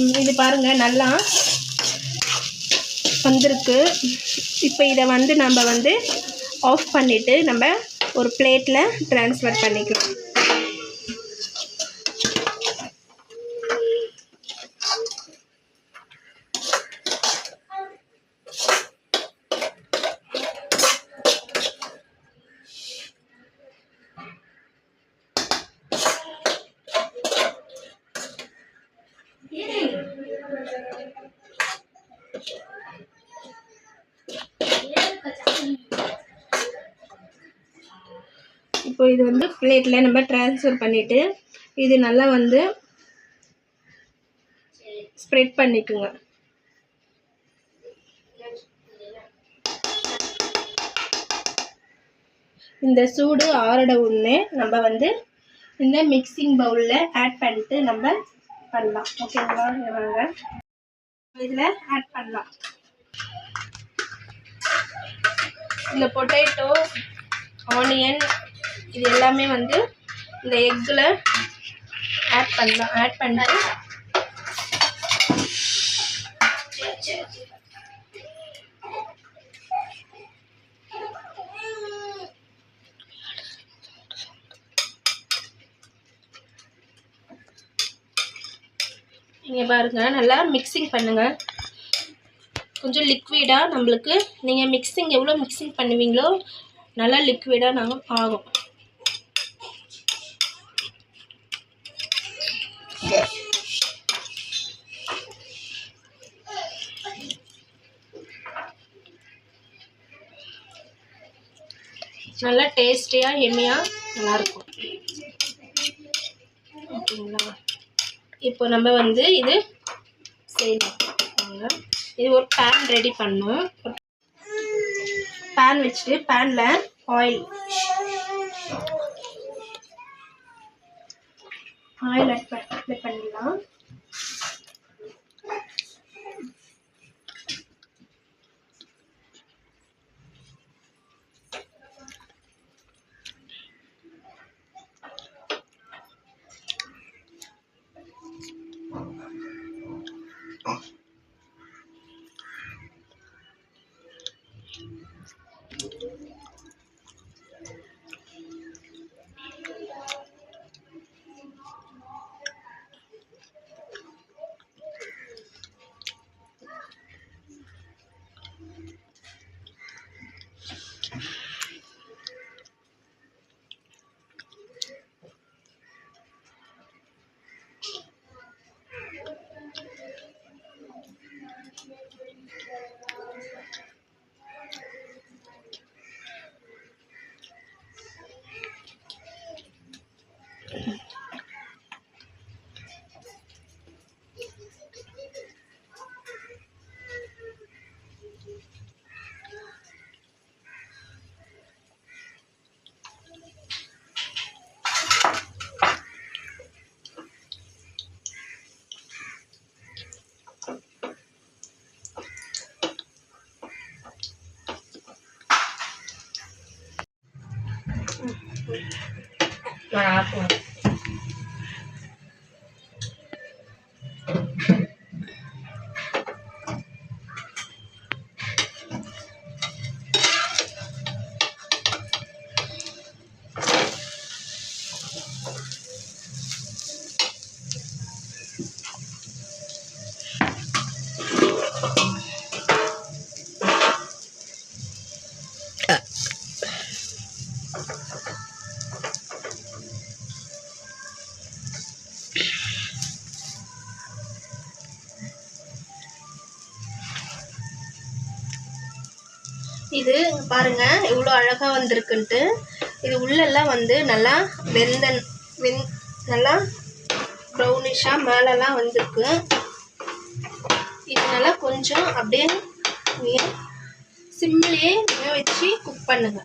இது பாருங்கள் நல்லா வந்திருக்கு. இப்போ இதை வந்து நம்ம வந்து ஆஃப் பண்ணிவிட்டு நம்ம ஒரு பிளேட்டில் ட்ரான்ஸ்ஃபர் பண்ணிக்கலாம். இப்போ இது வந்து பிளேட்டில் நம்ம ட்ரான்ஸ்ஃபர் பண்ணிவிட்டு இது நல்லா வந்து ஸ்ப்ரெட் பண்ணிக்குங்க. இந்த சூடு ஆறட உடனே நம்ம வந்து இந்த மிக்சிங் பவுலில் ஆட் பண்ணிட்டு நம்ம பண்ணலாம். ஓகேங்களா? வாங்க இதில் ஆட் பண்ணலாம். இந்த பொட்டேட்டோ, ஆனியன் இது எல்லாமே வந்து இந்த எக்கில் ஆட் பண்ணலாம். ஆட் பண்ணிட்டு நீங்கள் பாருங்கள் நல்லா மிக்சிங் பண்ணுங்கள். கொஞ்சம் லிக்விடாக நம்மளுக்கு நீங்கள் மிக்சிங் எவ்வளோ மிக்சிங் பண்ணுவீங்களோ நல்லா லிக்விடாக நாங்கள் ஆகும். நல்லா டேஸ்டியாக எம்மியாக நல்லாயிருக்கும். ஓகேங்களா? இப்போ நம்ம வந்து இது செய்யலாம். இது ஒரு பேன் ரெடி பண்ணோம். பேன் வச்சுட்டு பேனில் ஆயில் அப்ளை பண்ணிடலாம். இது பாருங்க இவ்வளோ அழகாக வந்திருக்குன்ட்டு. இது உள்ளெல்லாம் வந்து நல்லா நல்லா ப்ரௌனிஷாக மேலெல்லாம் வந்திருக்கு. இது நல்லா கொஞ்சம் அப்படியே சிம்லேயே வச்சு குக் பண்ணுங்க.